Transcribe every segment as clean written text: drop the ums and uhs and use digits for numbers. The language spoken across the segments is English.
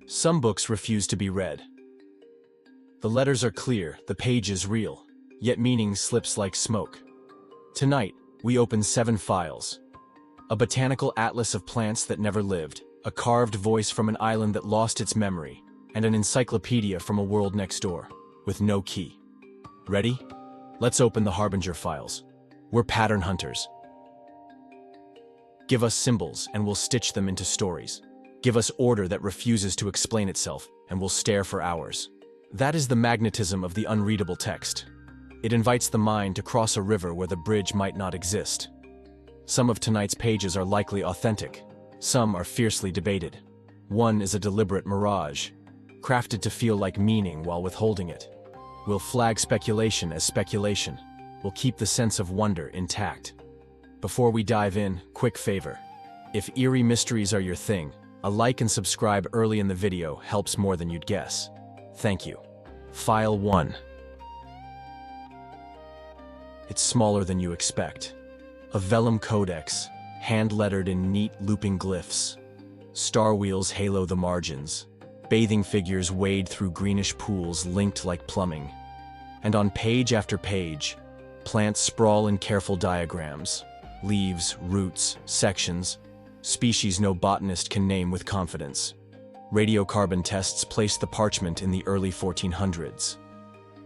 Some books refuse to be read. The letters are clear, the page is real, yet meaning slips like smoke. Tonight, we open 7 files. A botanical atlas of plants that never lived, a carved voice from an island that lost its memory, and an encyclopedia from a world next door, with no key. Ready? Let's open the Harbinger files. We're pattern hunters. Give us symbols, and we'll stitch them into stories. Give us order that refuses to explain itself, and we'll stare for hours. That is the magnetism of the unreadable text. It invites the mind to cross a river where the bridge might not exist. Some of tonight's pages are likely authentic. Some are fiercely debated. One is a deliberate mirage, crafted to feel like meaning while withholding it. We'll flag speculation as speculation. We'll keep the sense of wonder intact. Before we dive in, quick favor. If eerie mysteries are your thing, a like and subscribe early in the video helps more than you'd guess. Thank you. File 1. It's smaller than you expect. A vellum codex, hand-lettered in neat looping glyphs. Star wheels halo the margins. Bathing figures wade through greenish pools linked like plumbing. And on page after page, plants sprawl in careful diagrams. Leaves, roots, sections, species no botanist can name with confidence. Radiocarbon tests placed the parchment in the early 1400s.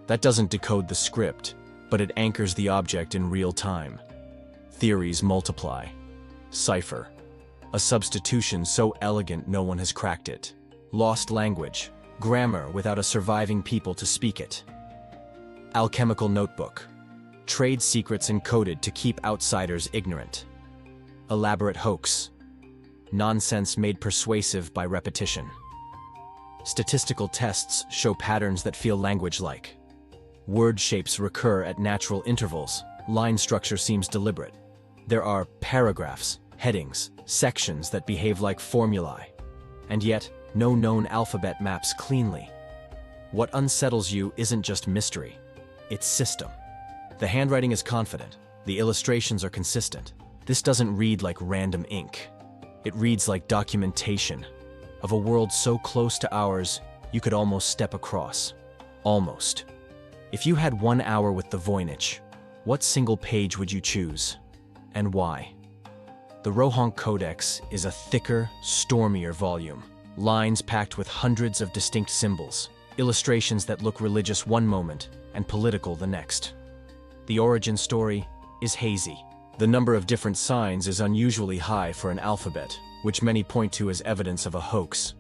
That doesn't decode the script, but it anchors the object in real time. Theories multiply. Cipher. A substitution so elegant no one has cracked it. Lost language. Grammar without a surviving people to speak it. Alchemical notebook. Trade secrets encoded to keep outsiders ignorant. Elaborate hoax. Nonsense made persuasive by repetition. Statistical tests show patterns that feel language-like. Word shapes recur at natural intervals. Line structure seems deliberate. There are paragraphs, headings, sections that behave like formulae. And yet, no known alphabet maps cleanly. What unsettles you isn't just mystery, it's system. The handwriting is confident, the illustrations are consistent. This doesn't read like random ink. It reads like documentation of a world so close to ours, you could almost step across. Almost. If you had 1 hour with the Voynich, what single page would you choose? And why? The Rohonc Codex is a thicker, stormier volume. Lines packed with hundreds of distinct symbols, illustrations that look religious one moment and political the next. The origin story is hazy. The number of different signs is unusually high for an alphabet, which many point to as evidence of a hoax.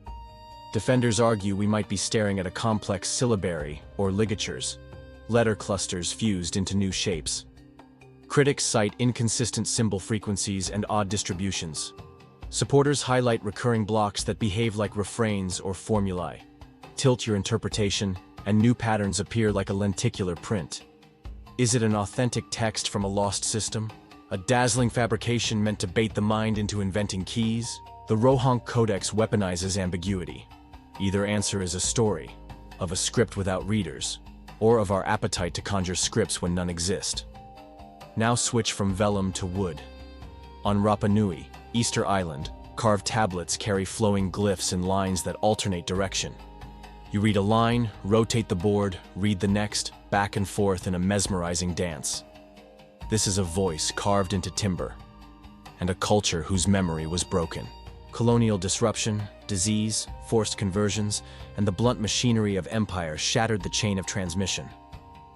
Defenders argue we might be staring at a complex syllabary or ligatures, letter clusters fused into new shapes. Critics cite inconsistent symbol frequencies and odd distributions. Supporters highlight recurring blocks that behave like refrains or formulae. Tilt your interpretation, and new patterns appear like a lenticular print. Is it an authentic text from a lost system? A dazzling fabrication meant to bait the mind into inventing keys? The Rohonc Codex weaponizes ambiguity. Either answer is a story, of a script without readers, or of our appetite to conjure scripts when none exist. Now switch from vellum to wood. On Rapa Nui, Easter Island, carved tablets carry flowing glyphs in lines that alternate direction. You read a line, rotate the board, read the next, back and forth in a mesmerizing dance. This is a voice carved into timber, and a culture whose memory was broken. Colonial disruption, disease, forced conversions, and the blunt machinery of empire shattered the chain of transmission.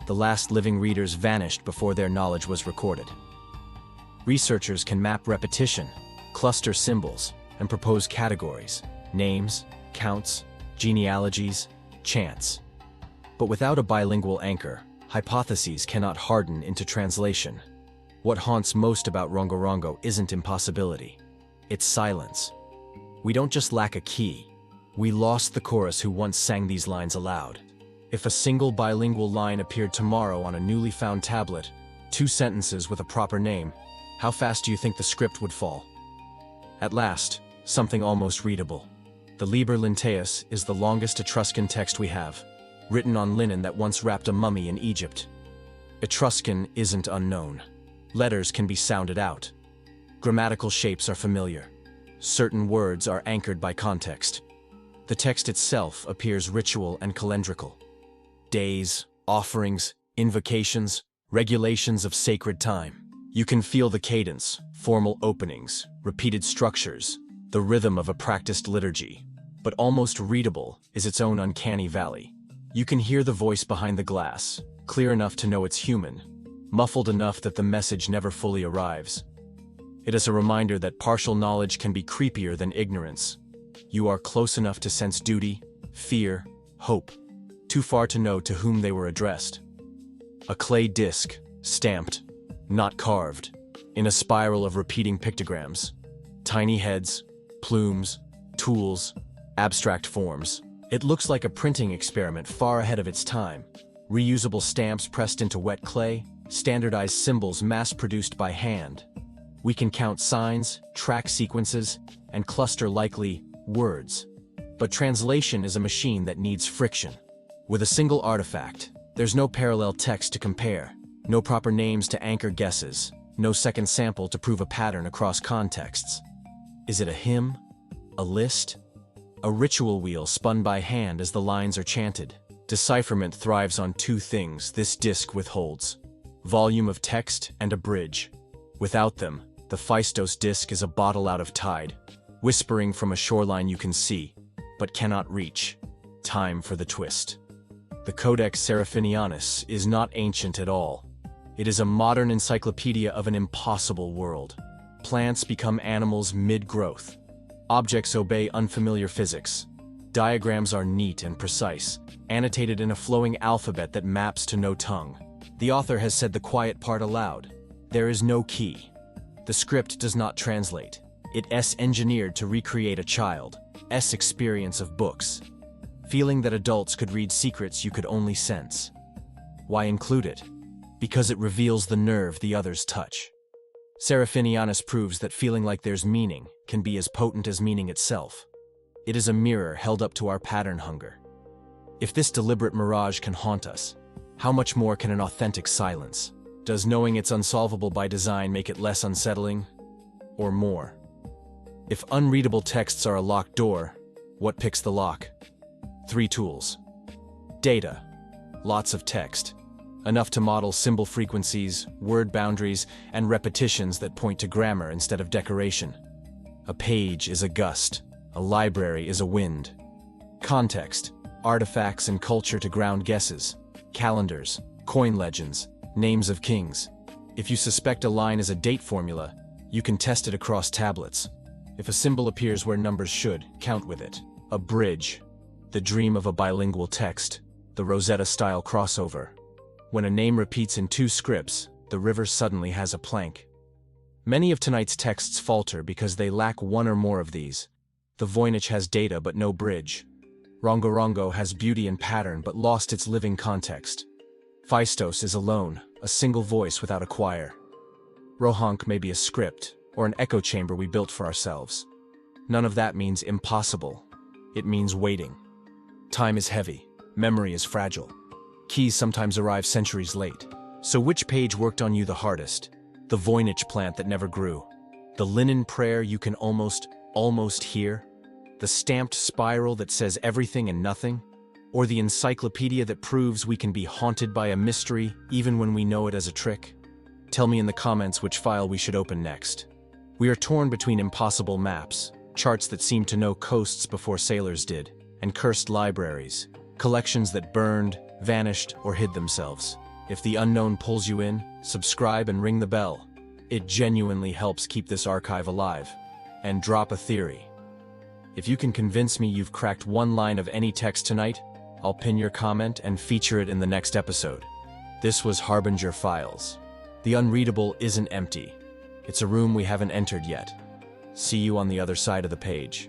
The last living readers vanished before their knowledge was recorded. Researchers can map repetition, cluster symbols, and propose categories, names, counts, genealogies, chants. But without a bilingual anchor, hypotheses cannot harden into translation. What haunts most about Rongorongo isn't impossibility. It's silence. We don't just lack a key. We lost the chorus who once sang these lines aloud. If a single bilingual line appeared tomorrow on a newly found tablet, 2 sentences with a proper name, how fast do you think the script would fall? At last, something almost readable. The Liber Linteus is the longest Etruscan text we have, written on linen that once wrapped a mummy in Egypt. Etruscan isn't unknown. Letters can be sounded out. Grammatical shapes are familiar. Certain words are anchored by context. The text itself appears ritual and calendrical. Days, offerings, invocations, regulations of sacred time. You can feel the cadence, formal openings, repeated structures, the rhythm of a practiced liturgy. But almost readable is its own uncanny valley. You can hear the voice behind the glass, clear enough to know it's human, muffled enough that the message never fully arrives. It is a reminder that partial knowledge can be creepier than ignorance. You are close enough to sense duty, fear, hope, too far to know to whom they were addressed. A clay disc, stamped, not carved, in a spiral of repeating pictograms. Tiny heads, plumes, tools, abstract forms. It looks like a printing experiment far ahead of its time. Reusable stamps pressed into wet clay, standardized symbols mass-produced by hand. We can count signs, track sequences, and cluster likely words. But translation is a machine that needs friction. With a single artifact, there's no parallel text to compare, no proper names to anchor guesses, no second sample to prove a pattern across contexts. Is it a hymn? A list? A ritual wheel spun by hand as the lines are chanted? Decipherment thrives on two things this disc withholds: volume of text and a bridge. Without them, the Phaistos Disc is a bottle out of tide, whispering from a shoreline you can see, but cannot reach. Time for the twist. The Codex Serafinianus is not ancient at all. It is a modern encyclopedia of an impossible world. Plants become animals mid-growth. Objects obey unfamiliar physics. Diagrams are neat and precise, annotated in a flowing alphabet that maps to no tongue. The author has said the quiet part aloud. There is no key. The script does not translate. It's engineered to recreate a child's experience of books, feeling that adults could read secrets you could only sense. Why include it? Because it reveals the nerve the others touch. Serafinianus proves that feeling like there's meaning can be as potent as meaning itself. It is a mirror held up to our pattern hunger. If this deliberate mirage can haunt us, how much more can an authentic silence? Does knowing it's unsolvable by design make it less unsettling? Or more? If unreadable texts are a locked door, what picks the lock? 3 tools. Data. Lots of text. Enough to model symbol frequencies, word boundaries, and repetitions that point to grammar instead of decoration. A page is a gust. A library is a wind. Context. Artifacts and culture to ground guesses. Calendars, coin legends, names of kings. If you suspect a line is a date formula, you can test it across tablets. If a symbol appears where numbers should, count with it. A bridge. The dream of a bilingual text. The Rosetta-style crossover. When a name repeats in 2 scripts, the river suddenly has a plank. Many of tonight's texts falter because they lack one or more of these. The Voynich has data but no bridge. Rongorongo has beauty and pattern but lost its living context. Phaistos is alone, a single voice without a choir. Rohonc may be a script, or an echo chamber we built for ourselves. None of that means impossible. It means waiting. Time is heavy. Memory is fragile. Keys sometimes arrive centuries late. So which page worked on you the hardest? The Voynich plant that never grew? The linen prayer you can almost hear? The stamped spiral that says everything and nothing? Or the encyclopedia that proves we can be haunted by a mystery even when we know it as a trick? Tell me in the comments which file we should open next. We are torn between impossible maps, charts that seem to know coasts before sailors did, and cursed libraries, collections that burned, vanished, or hid themselves. If the unknown pulls you in, subscribe and ring the bell. It genuinely helps keep this archive alive. And drop a theory. If you can convince me you've cracked one line of any text tonight, I'll pin your comment and feature it in the next episode. This was Harbinger Files. The unreadable isn't empty. It's a room we haven't entered yet. See you on the other side of the page.